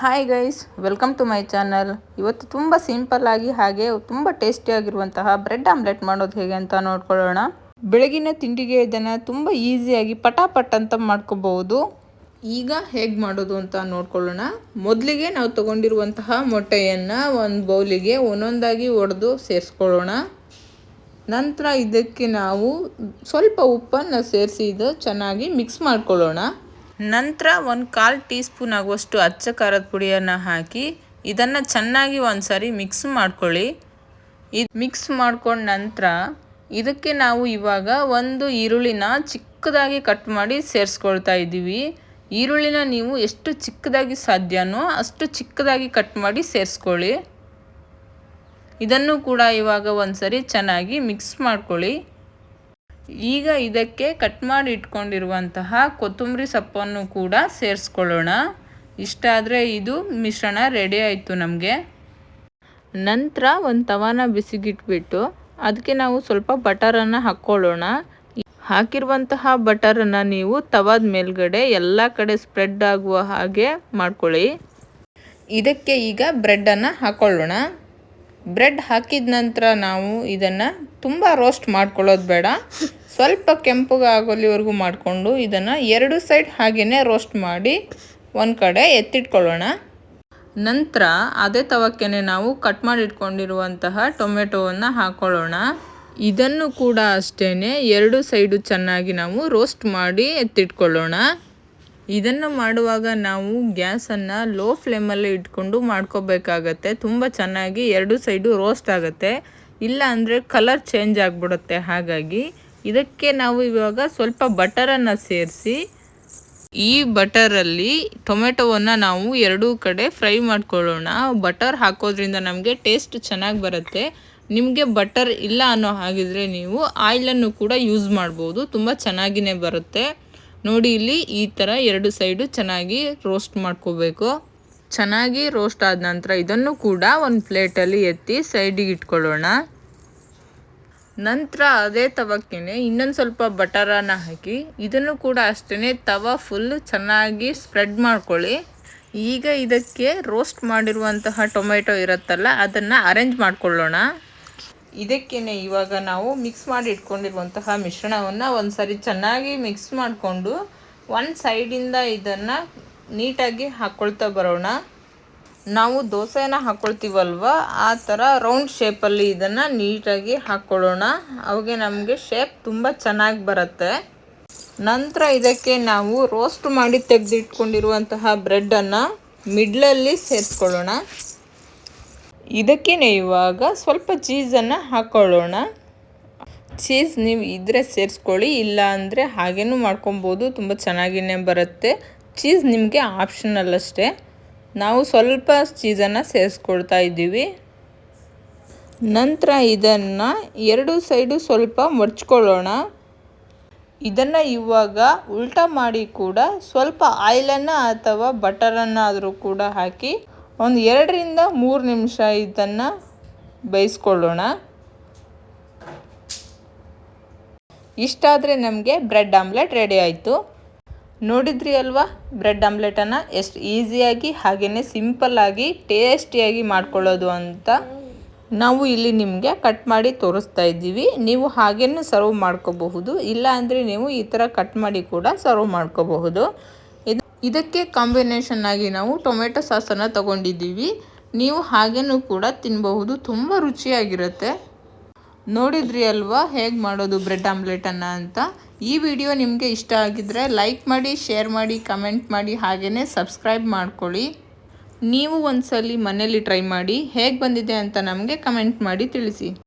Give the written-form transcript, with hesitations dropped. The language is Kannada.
Hi guys, welcome to my channel. ಇವತ್ತು ತುಂಬ ಸಿಂಪಲ್ ಆಗಿ ಹಾಗೆ ತುಂಬ ಟೇಸ್ಟಿಯಾಗಿರುವಂತಹ ಬ್ರೆಡ್ ಆಮ್ಲೆಟ್ ಮಾಡೋದು ಹೇಗೆ ಅಂತ ನೋಡ್ಕೊಳ್ಳೋಣ. ಬೆಳಗಿನ ತಿಂಡಿಗೆ ಇದನ್ನು ತುಂಬ ಈಸಿಯಾಗಿ ಪಟಾಪಟ್ ಅಂತ ಮಾಡ್ಕೋಬಹುದು. ಈಗ ಹೇಗೆ ಮಾಡೋದು ಅಂತ ನೋಡ್ಕೊಳ್ಳೋಣ. ಮೊದಲಿಗೆ ನಾವು ತಗೊಂಡಿರುವಂತಹ ಮೊಟ್ಟೆಯನ್ನು ಒಂದು ಬೌಲಿಗೆ ಒಂದೊಂದಾಗಿ ಒಡೆದು ಸೇರಿಸ್ಕೊಳ್ಳೋಣ. ನಂತರ ಇದಕ್ಕೆ ನಾವು ಸ್ವಲ್ಪ ಉಪ್ಪನ್ನು ಸೇರಿಸಿ ಇದು ಚೆನ್ನಾಗಿ ಮಿಕ್ಸ್ ಮಾಡ್ಕೊಳ್ಳೋಣ. ನಂತರ 1/4 ಟೀ ಸ್ಪೂನ್ ಆಗುವಷ್ಟು ಅಚ್ಚ ಖಾರದ ಪುಡಿಯನ್ನು ಹಾಕಿ ಇದನ್ನು ಚೆನ್ನಾಗಿ ಒಂದ್ಸರಿ ಮಿಕ್ಸ್ ಮಾಡ್ಕೊಳ್ಳಿ. ಇದು ಮಿಕ್ಸ್ ಮಾಡ್ಕೊಂಡ ನಂತರ ಇದಕ್ಕೆ ನಾವು ಇವಾಗ ಒಂದು ಈರುಳ್ಳಿನ ಚಿಕ್ಕದಾಗಿ ಕಟ್ ಮಾಡಿ ಸೇರಿಸ್ಕೊಳ್ತಾ ಇದ್ದೀವಿ. ಈರುಳ್ಳಿನ ನೀವು ಎಷ್ಟು ಚಿಕ್ಕದಾಗಿ ಸಾಧ್ಯನೋ ಅಷ್ಟು ಚಿಕ್ಕದಾಗಿ ಕಟ್ ಮಾಡಿ ಸೇರಿಸ್ಕೊಳ್ಳಿ. ಇದನ್ನು ಕೂಡ ಇವಾಗ ಒಂದ್ಸರಿ ಚೆನ್ನಾಗಿ ಮಿಕ್ಸ್ ಮಾಡ್ಕೊಳ್ಳಿ. ಈಗ ಇದಕ್ಕೆ ಕಟ್ ಮಾಡಿ ಇಟ್ಕೊಂಡಿರುವಂತಹ ಕೊತ್ತಂಬರಿ ಸೊಪ್ಪನ್ನು ಕೂಡ ಸೇರಿಸ್ಕೊಳ್ಳೋಣ. ಇಷ್ಟಾದರೆ ಇದು ಮಿಶ್ರಣ ರೆಡಿ ಆಯಿತು ನಮಗೆ. ನಂತರ ಒಂದು ತವಾನ ಬಿಸಿಗಿಟ್ಬಿಟ್ಟು ಅದಕ್ಕೆ ನಾವು ಸ್ವಲ್ಪ ಬಟರನ್ನು ಹಾಕ್ಕೊಳ್ಳೋಣ. ಹಾಕಿರುವಂತಹ ಬಟರನ್ನು ನೀವು ತವಾದ ಮೇಲ್ಗಡೆ ಎಲ್ಲ ಕಡೆ ಸ್ಪ್ರೆಡ್ ಆಗುವ ಹಾಗೆ ಮಾಡ್ಕೊಳ್ಳಿ. ಇದಕ್ಕೆ ಈಗ ಬ್ರೆಡ್ಡನ್ನು ಹಾಕ್ಕೊಳ್ಳೋಣ. ಬ್ರೆಡ್ ಹಾಕಿದ ನಂತರ ನಾವು ಇದನ್ನು ತುಂಬ ರೋಸ್ಟ್ ಮಾಡ್ಕೊಳ್ಳೋದು ಬೇಡ, ಸ್ವಲ್ಪ ಕೆಂಪಗಾಗೋಲ್ಲಿವರೆಗೂ ಮಾಡಿಕೊಂಡು ಇದನ್ನು 2 ಸೈಡ್ ಹಾಗೆಯೇ ರೋಸ್ಟ್ ಮಾಡಿ ಒಂದು ಕಡೆ ಎತ್ತಿಟ್ಕೊಳ್ಳೋಣ. ನಂತರ ಅದೇ ತವಕ್ಕೆ ನಾವು ಕಟ್ ಮಾಡಿ ಇಟ್ಕೊಂಡಿರುವಂತಹ ಟೊಮೆಟೊವನ್ನು ಹಾಕ್ಕೊಳ್ಳೋಣ. ಇದನ್ನು ಕೂಡ ಅಷ್ಟೇ 2 ಸೈಡು ಚೆನ್ನಾಗಿ ನಾವು ರೋಸ್ಟ್ ಮಾಡಿ ಎತ್ತಿಟ್ಕೊಳ್ಳೋಣ. ಇದನ್ನು ಮಾಡುವಾಗ ನಾವು ಗ್ಯಾಸನ್ನು ಲೋ ಫ್ಲೇಮಲ್ಲಿ ಇಟ್ಕೊಂಡು ಮಾಡ್ಕೋಬೇಕಾಗತ್ತೆ. ತುಂಬ ಚೆನ್ನಾಗಿ 2 ಸೈಡು ರೋಸ್ಟ್ ಆಗುತ್ತೆ, ಇಲ್ಲ ಅಂದರೆ ಕಲರ್ ಚೇಂಜ್ ಆಗಿಬಿಡುತ್ತೆ. ಹಾಗಾಗಿ ಇದಕ್ಕೆ ನಾವು ಇವಾಗ ಸ್ವಲ್ಪ ಬಟರನ್ನು ಸೇರಿಸಿ ಈ ಬಟರಲ್ಲಿ ಟೊಮೆಟೊವನ್ನು ನಾವು 2 ಕಡೆ ಫ್ರೈ ಮಾಡ್ಕೊಳ್ಳೋಣ. ಬಟರ್ ಹಾಕೋದ್ರಿಂದ ನಮಗೆ ಟೇಸ್ಟ್ ಚೆನ್ನಾಗಿ ಬರುತ್ತೆ. ನಿಮಗೆ ಬಟರ್ ಇಲ್ಲ ಅನ್ನೋ ಹಾಗಿದ್ರೆ ನೀವು ಆಯಿಲನ್ನು ಕೂಡ ಯೂಸ್ ಮಾಡ್ಬೋದು, ತುಂಬ ಚೆನ್ನಾಗಿಯೇ ಬರುತ್ತೆ. ನೋಡಿ, ಇಲ್ಲಿ ಈ ಥರ 2 ಸೈಡು ಚೆನ್ನಾಗಿ ರೋಸ್ಟ್ ಮಾಡ್ಕೋಬೇಕು. ಚೆನ್ನಾಗಿ ರೋಸ್ಟ್ ಆದ ನಂತರ ಇದನ್ನು ಕೂಡ ಒಂದು ಪ್ಲೇಟಲ್ಲಿ ಎತ್ತಿ ಸೈಡಿಗೆ ಇಟ್ಕೊಳ್ಳೋಣ. ನಂತರ ಅದೇ ತವಕ್ಕೆ ಇನ್ನೊಂದು ಸ್ವಲ್ಪ ಬಟರನ್ನು ಹಾಕಿ ಇದನ್ನು ಕೂಡ ಅಷ್ಟೇ ತವ ಫುಲ್ ಚೆನ್ನಾಗಿ ಸ್ಪ್ರೆಡ್ ಮಾಡ್ಕೊಳ್ಳಿ. ಈಗ ಇದಕ್ಕೆ ರೋಸ್ಟ್ ಮಾಡಿರುವಂತಹ ಟೊಮೆಟೊ ಇರುತ್ತಲ್ಲ ಅದನ್ನು ಅರೇಂಜ್ ಮಾಡ್ಕೊಳ್ಳೋಣ. ಇದಕ್ಕೇ ಇವಾಗ ನಾವು ಮಿಕ್ಸ್ ಮಾಡಿ ಇಟ್ಕೊಂಡಿರುವಂತಹ ಮಿಶ್ರಣವನ್ನು ಒಂದು ಸರಿ ಚೆನ್ನಾಗಿ ಮಿಕ್ಸ್ ಮಾಡಿಕೊಂಡು ಒಂದು ಸೈಡಿಂದ ಇದನ್ನು ನೀಟಾಗಿ ಹಾಕ್ಕೊಳ್ತಾ ಬರೋಣ. ನಾವು ದೋಸೆನ ಹಾಕ್ಕೊಳ್ತೀವಲ್ವ ಆ ಥರ ರೌಂಡ್ ಶೇಪಲ್ಲಿ ಇದನ್ನು ನೀಟಾಗಿ ಹಾಕ್ಕೊಳ್ಳೋಣ. ಅವಾಗೆ ನಮಗೆ ಶೇಪ್ ತುಂಬ ಚೆನ್ನಾಗಿ ಬರುತ್ತೆ. ನಂತರ ಇದಕ್ಕೆ ನಾವು ರೋಸ್ಟ್ ಮಾಡಿ ತೆಗೆದಿಟ್ಕೊಂಡಿರುವಂತಹ ಬ್ರೆಡ್ಡನ್ನು ಮಿಡ್ಲಲ್ಲಿ ಸೇರಿಸ್ಕೊಳ್ಳೋಣ. ಇದಕ್ಕೇ ಇವಾಗ ಸ್ವಲ್ಪ ಚೀಸನ್ನು ಹಾಕ್ಕೊಳ್ಳೋಣ. ಚೀಸ್ ನೀವು ಇದ್ದರೆ ಸೇರಿಸ್ಕೊಳ್ಳಿ, ಇಲ್ಲ ಅಂದರೆ ಹಾಗೇನೂ ಮಾಡ್ಕೊಬೋದು, ತುಂಬ ಚೆನ್ನಾಗಿಯೇ ಬರುತ್ತೆ. ಚೀಸ್ ನಿಮಗೆ ಆಪ್ಷನಲ್ ಅಷ್ಟೇ. ನಾವು ಸ್ವಲ್ಪ ಚೀಸನ್ನು ಸೇರಿಸ್ಕೊಳ್ತಾ ಇದ್ದೀವಿ. ನಂತರ ಇದನ್ನು 2 ಸೈಡು ಸ್ವಲ್ಪ ಮಡ್ಚ್ಕೊಳ್ಳೋಣ. ಇದನ್ನು ಇವಾಗ ಉಲ್ಟಾ ಮಾಡಿ ಕೂಡ ಸ್ವಲ್ಪ ಆಯಿಲನ್ನು ಅಥವಾ ಬಟರನ್ನು ಆದರೂ ಕೂಡ ಹಾಕಿ ಒಂದು 2 ರಿಂದ 3 ನಿಮಿಷ ಇದನ್ನು ಬೇಯಿಸ್ಕೊಳ್ಳೋಣ. ಇಷ್ಟಾದರೆ ನಮಗೆ ಬ್ರೆಡ್ ಆಮ್ಲೆಟ್ ರೆಡಿ ಆಯಿತು. ನೋಡಿದ್ರಿ ಅಲ್ವಾ ಬ್ರೆಡ್ ಆಮ್ಲೆಟನ್ನು ಎಷ್ಟು ಈಸಿಯಾಗಿ ಹಾಗೆಯೇ ಸಿಂಪಲ್ಲಾಗಿ ಟೇಸ್ಟಿಯಾಗಿ ಮಾಡ್ಕೊಳ್ಳೋದು ಅಂತ. ನಾವು ಇಲ್ಲಿ ನಿಮಗೆ ಕಟ್ ಮಾಡಿ ತೋರಿಸ್ತಾ ಇದ್ದೀವಿ. ನೀವು ಹಾಗೇನೂ ಸರ್ವ್ ಮಾಡ್ಕೋಬಹುದು, ಇಲ್ಲ ಅಂದರೆ ನೀವು ಈ ಥರ ಕಟ್ ಮಾಡಿ ಕೂಡ ಸರ್ವ್ ಮಾಡ್ಕೋಬಹುದು. ಇದಕ್ಕೆ ಕಾಂಬಿನೇಷನ್ ಆಗಿ ನಾವು ಟೊಮೆಟೊ ಸಾಸನ್ನು ತಗೊಂಡಿದ್ದೀವಿ. ನೀವು ಹಾಗೇನೂ ಕೂಡ ತಿನ್ನಬಹುದು, ತುಂಬ ರುಚಿಯಾಗಿರುತ್ತೆ. ನೋಡಿದ್ರಿ ಅಲ್ವಾ ಹೇಗೆ ಮಾಡೋದು ಬ್ರೆಡ್ ಆಮ್ಲೆಟನ್ನು ಅಂತ. ಈ ವಿಡಿಯೋ ನಿಮಗೆ ಇಷ್ಟ ಆಗಿದ್ದರೆ ಲೈಕ್ ಮಾಡಿ, ಶೇರ್ ಮಾಡಿ, ಕಮೆಂಟ್ ಮಾಡಿ, ಹಾಗೆಯೇ ಸಬ್ಸ್ಕ್ರೈಬ್ ಮಾಡ್ಕೊಳ್ಳಿ. ನೀವು ಒಂದ್ಸಲಿ ಮನೇಲಿ ಟ್ರೈ ಮಾಡಿ ಹೇಗೆ ಬಂದಿದೆ ಅಂತ ನಮಗೆ ಕಮೆಂಟ್ ಮಾಡಿ ತಿಳಿಸಿ.